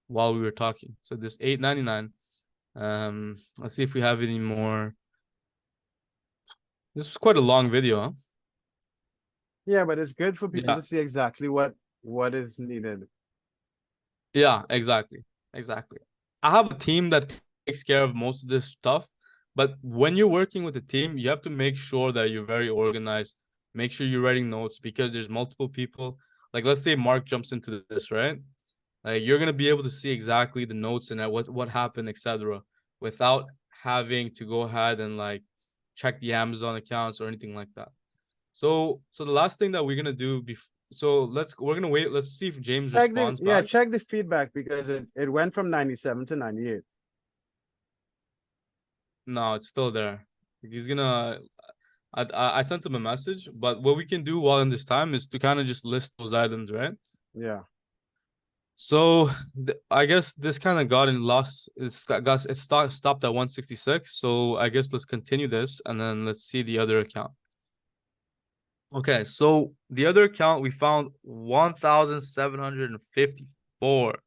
while we were talking. So this $8.99. Let's see if we have any more. This was quite a long video, huh? Yeah, but it's good for people Yeah. to see exactly what is needed. Yeah, exactly. Exactly. I have a team that takes care of most of this stuff, but when you're working with a team, you have to make sure that you're very organized. Make sure you're writing notes because there's multiple people. Like let's say Mark jumps into this, right? Like you're gonna be able to see exactly the notes and what happened, etc., without having to go ahead and like check the Amazon accounts or anything like that. So the last thing that we're gonna do we're gonna wait. Let's see if James responds back. Check the feedback because it went from 97 to 98. No, it's still there. He's gonna. I sent him a message, but what we can do while in this time is to kind of just list those items, right? Yeah. So I guess this kind of got in lost. It stopped at 166. So I guess let's continue this and then let's see the other account. Okay, so the other account we found 1,754.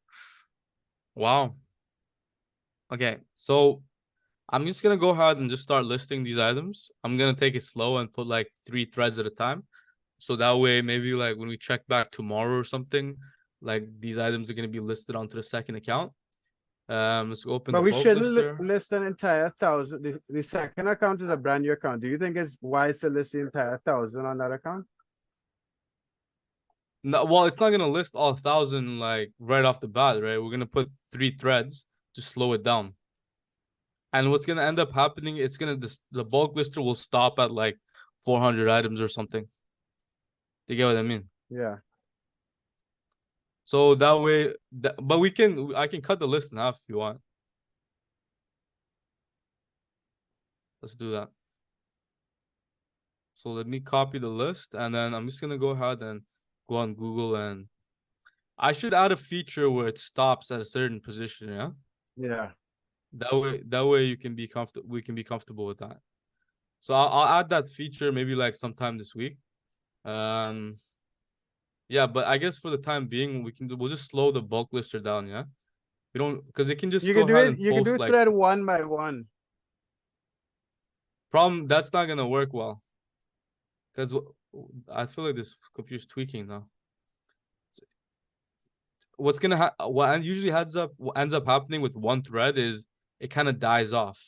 Wow. Okay, so I'm just gonna go ahead and just start listing these items. I'm gonna take it slow and put like 3 threads at a time. So that way, maybe like when we check back tomorrow or something, like these items are gonna be listed onto the second account. Let's open But the we bulk shouldn't lister. list an entire thousand. The second account is a brand new account. Do you think it's wise to list the entire thousand on that account? No, well, it's not gonna list all 1,000 like right off the bat, right? We're gonna put 3 threads to slow it down. And what's gonna end up happening, it's gonna the bulk lister will stop at like 400 items or something. Do you get what I mean? Yeah. So that way, but I can cut the list in half if you want. Let's do that. So let me copy the list and then I'm just gonna go ahead and go on Google and I should add a feature where it stops at a certain position, yeah? Yeah. That way you can be comfortable we can be comfortable with that. So I'll add that feature maybe like sometime this week. Um yeah, but I guess for the time being we'll just slow the bulk lister down, yeah? We don't because it can just You go can do ahead it. and You can post do like thread one by one. problem that's not gonna work well. Because I feel like this computer's tweaking now. What usually what ends up happening with one thread is it kind of dies off.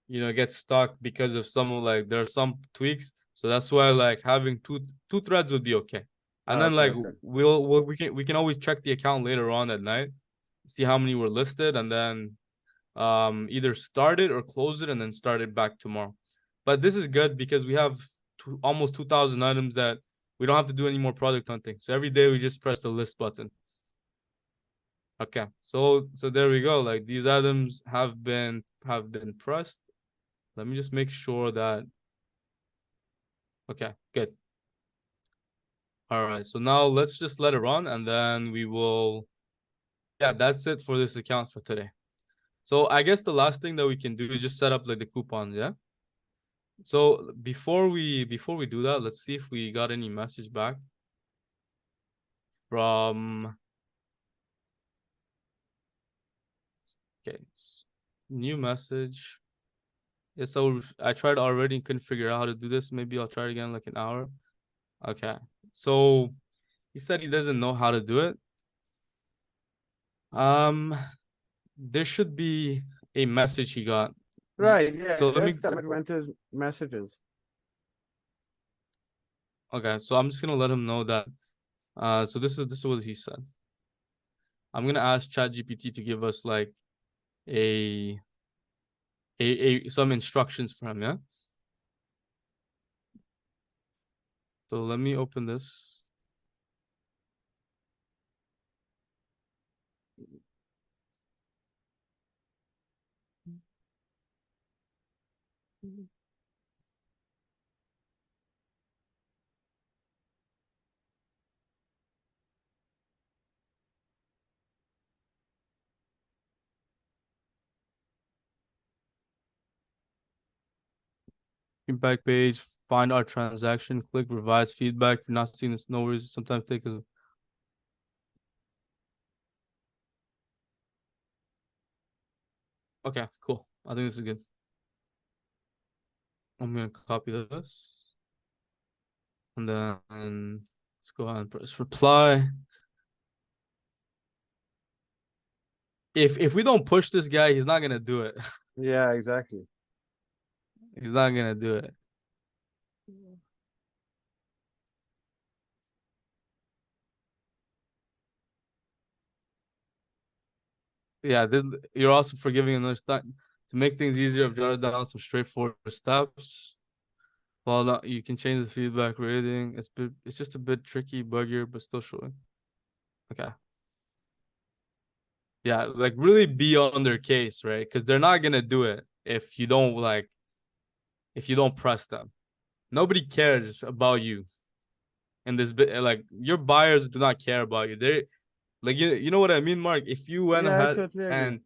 It gets stuck because of some like there are some tweaks. So that's why like having two threads would be okay. And then Okay, like okay. we can always check the account later on at night, see how many were listed, and then either start it or close it and then start it back tomorrow. But this is good because we have almost 2,000 items that we don't have to do any more product hunting. So every day we just press the list button. Okay, so there we go. Like these items have been pressed. Let me just make sure that. Okay, good. All right, so now let's just let it run and then we will. Yeah, that's it for this account for today. So I guess the last thing that we can do is just set up like the coupons, yeah? So before we do that, let's see if we got any message back from. Okay, new message. Yeah, so I tried already and couldn't figure out how to do this. Maybe I'll try it again like an hour. Okay, so he said he doesn't know how to do it. Um, there should be a message he got. Right, yeah, So let me. let's segment his messages. Okay, so I'm just gonna let him know that. So this is what he said. I'm gonna ask ChatGPT to give us like a some instructions for him, yeah? So let me open this. Feedback page, find our transaction, click revise feedback. If you're not seeing this, no worries. Sometimes take a. Okay, cool. I think this is good. I'm gonna copy this. And then let's go ahead and press reply. If we don't push this guy, he's not gonna do it. Yeah, exactly. He's not gonna do it. Yeah, this you're also forgiving another step to make things easier. I've jotted down some straightforward steps. Well, you can change the feedback rating. It's just a bit tricky, buggier, but still showing. Okay. Yeah, like really be on their case, right? Because they're not gonna do it if you don't press them. Nobody cares about you in this bit. Like your buyers do not care about you. They're like you know what I mean, Mark? If you went Yeah, I ahead totally agree. and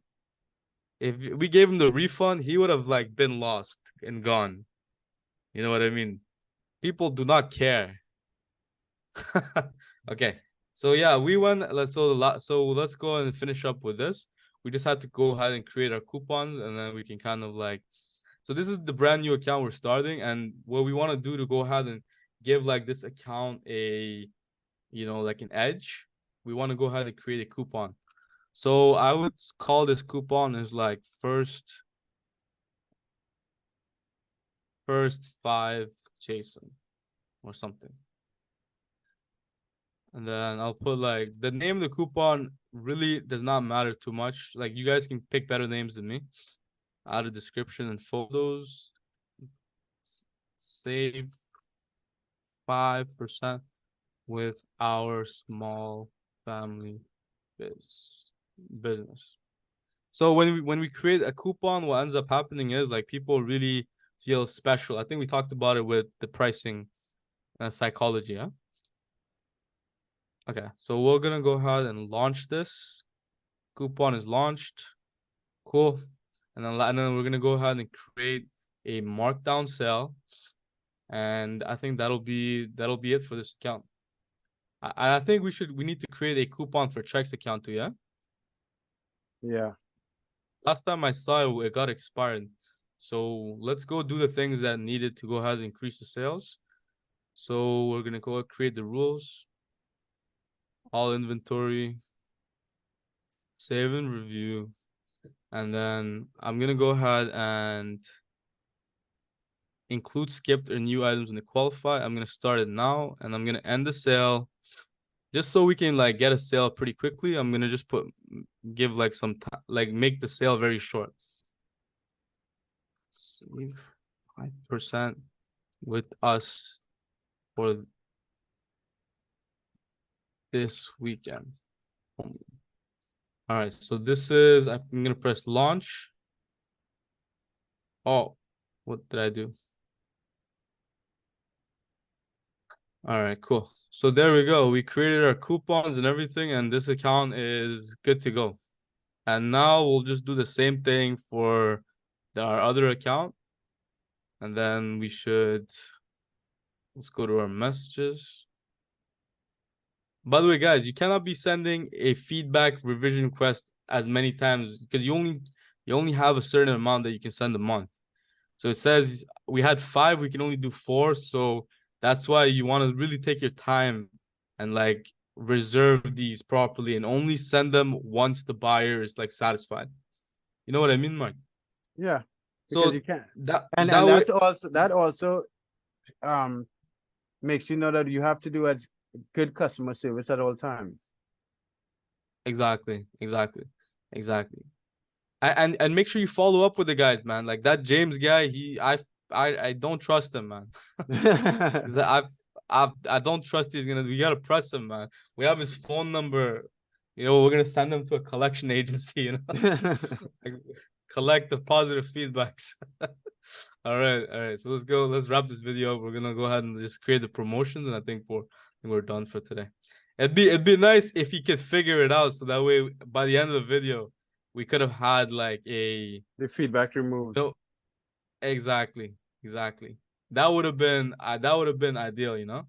if we gave him the refund, he would have like been lost and gone. You know what I mean? People do not care. Okay. So yeah, we went. Let's go and finish up with this. We just had to go ahead and create our coupons, and then we can kind of like. So this is the brand new account we're starting, and what we want to do to go ahead and give like this account a, like an edge. We want to go ahead and create a coupon. So I would call this coupon as like first five Jason or something. And then I'll put like the name of the coupon really does not matter too much. Like you guys can pick better names than me. Add a description and photos. Save 5% with our small family business. So when we create a coupon, what ends up happening is like people really feel special. I think we talked about it with the pricing psychology, yeah? Okay, so we're gonna go ahead and launch this. Coupon is launched. Cool. And then we're gonna go ahead and create a markdown sale. And I think that'll be it for this account. I think we need to create a coupon for checks account too, yeah? Yeah. Last time I saw it got expired. So let's go do the things that needed to go ahead and increase the sales. So we're gonna go create the rules, all inventory, save and review. And then I'm gonna go ahead and include skipped or new items in the qualify. I'm gonna start it now, and I'm gonna end the sale. Just so we can like get a sale pretty quickly, I'm gonna just give like some time, like make the sale very short. Save 5% with us for this weekend. All right, so this is, I'm gonna press launch. Oh, what did I do? All right, cool. So there we go. We created our coupons and everything, and this account is good to go. And now we'll just do the same thing for our other account. And then we should, let's go to our messages. By the way, guys, you cannot be sending a feedback revision request as many times because you only have a certain amount that you can send a month. So it says we had 5, we can only do 4. So that's why you want to really take your time and like reserve these properly and only send them once the buyer is like satisfied. You know what I mean, Mark? Yeah, because So you can't. that And way, that also makes you know that you have to do a good customer service at all times. exactly. And make sure you follow up with the guys, man. Like that James guy, I don't trust him, man. 'Cause I don't trust he's gonna. We gotta press him, man. We have his phone number. You know, we're gonna send him to a collection agency. You know, like, collect the positive feedbacks. All right. So let's go. Let's wrap this video up. We're gonna go ahead and just create the promotions, and I think we're done for today. It'd be nice if he could figure it out, so that way by the end of the video, we could have had like a The feedback removed. no. Exactly. That would have been ideal, you know.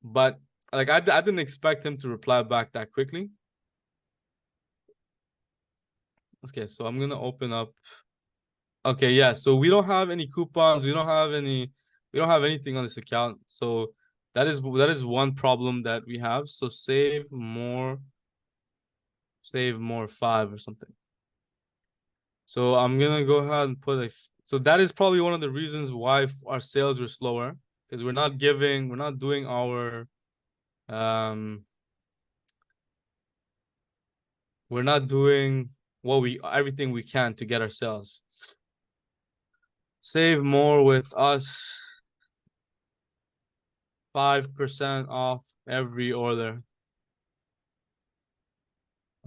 But like I didn't expect him to reply back that quickly. Okay, so I'm gonna open up. Okay, yeah. So we don't have any coupons. We don't have anything on this account. So that is one problem that we have. So save more 5 or something. So I'm gonna go ahead and put so that is probably one of the reasons why our sales were slower because we're not doing our um we're not doing everything we can to get our sales. Save more with us. 5% off every order.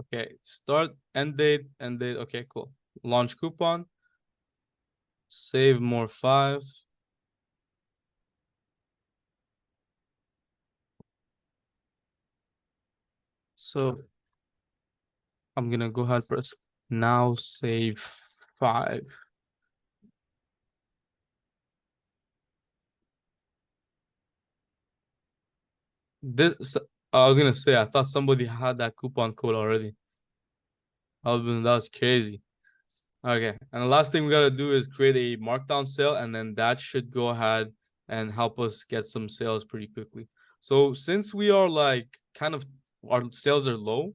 Okay, end date. Okay, cool. Launch coupon. Save more 5. So I'm gonna go ahead press now save 5. This I was gonna say I thought somebody had that coupon code already. That was crazy. Okay, and the last thing we gotta do is create a markdown sale, and then that should go ahead and help us get some sales pretty quickly. So since we are like kind of our sales are low,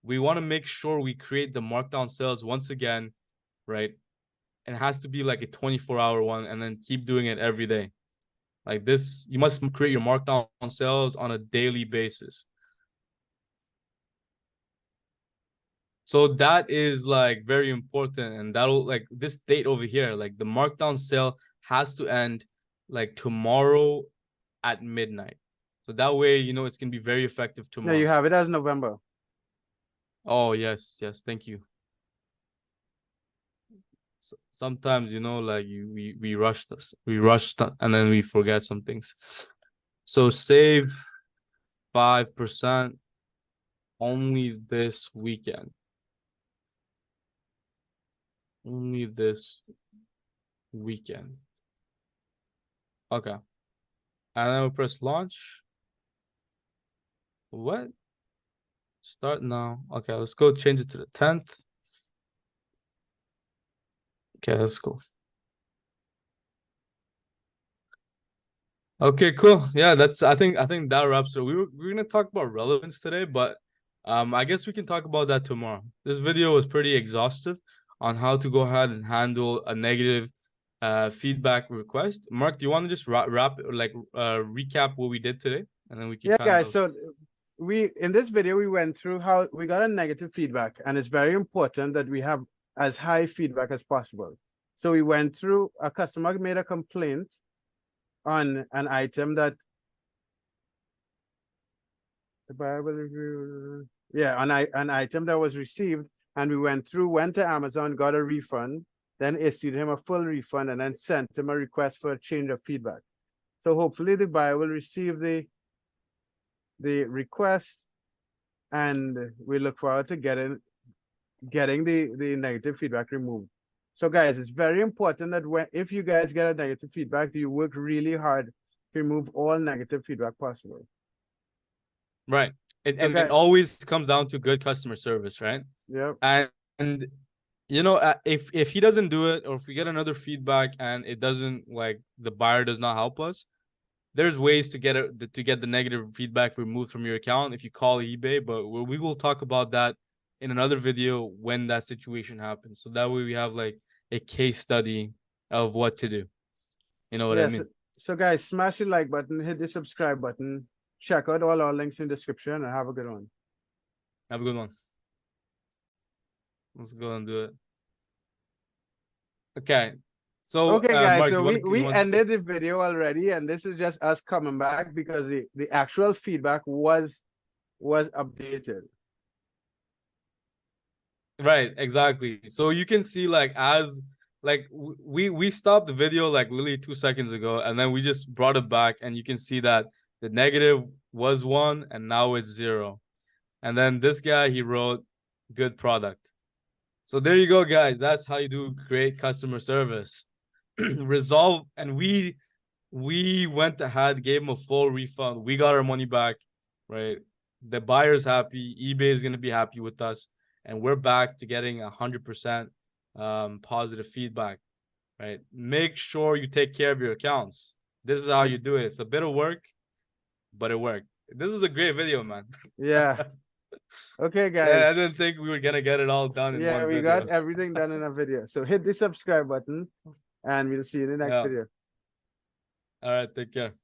we want to make sure we create the markdown sales once again, right? And it has to be like a 24-hour one, and then keep doing it every day. Like this, you must create your markdown sales on a daily basis. So that is like very important, and that'll like this date over here, like the markdown sale has to end like tomorrow at midnight. So that way, you know, it's gonna be very effective No, tomorrow. you have it as November. Oh yes, thank you. So sometimes, you know, like we rushed and then we forget some things. So save 5% only this weekend. Only this weekend. Okay. And then we press launch. What? Start now. Okay, let's go change it to the 10th. Okay, let's go. Okay, cool. Yeah, I think that wraps it. We're gonna talk about relevance today, but I guess we can talk about that tomorrow. This video was pretty exhaustive on how to go ahead and handle a negative feedback request. Mark, do you want to just recap what we did today, and then we can Yeah, kind guys. of. So in this video, we went through how we got a negative feedback, and it's very important that we have as high feedback as possible. So we went through, a customer made a complaint on an item that the buyer will review. Yeah, an item that was received, and we went to Amazon, got a refund, then issued him a full refund, and then sent him a request for a change of feedback. So hopefully the buyer will receive the request, and we look forward to getting the negative feedback removed. So guys, it's very important that if you guys get a negative feedback, you work really hard to remove all negative feedback possible. Right. And Okay. it always comes down to good customer service, right? Yeah. And you know, if he doesn't do it, or if we get another feedback and it doesn't, like, the buyer does not help us, there's ways to get the negative feedback removed from your account if you call eBay. But we will talk about that in another video when that situation happens. So that way we have like a case study of what to do. You know what I Yes. mean? So guys, smash the like button, hit the subscribe button, check out all our links in the description, and have a good one. Have a good one. Let's go and do it. Okay. So Okay, guys, Mark, so you we want to ended the video already, and this is just us coming back because the actual feedback was updated. Right, exactly. So you can see, like, as like we stopped the video like literally 2 seconds ago, and then we just brought it back, and you can see that the negative was 1 and now it's 0. And then this guy, he wrote good product. So there you go, guys. That's how you do great customer service. Resolve, and we went ahead, gave him a full refund. We got our money back, right? The buyer's happy. eBay is gonna be happy with us, and we're back to getting 100% positive feedback, right? Make sure you take care of your accounts. This is how you do it. It's a bit of work, but it worked. This was a great video, man. Yeah. Okay, I guys. didn't think we were gonna get it all done in Yeah, one we video. got everything done in a video. So hit the subscribe button, and we'll see you in the next Yeah. video. All right, take care.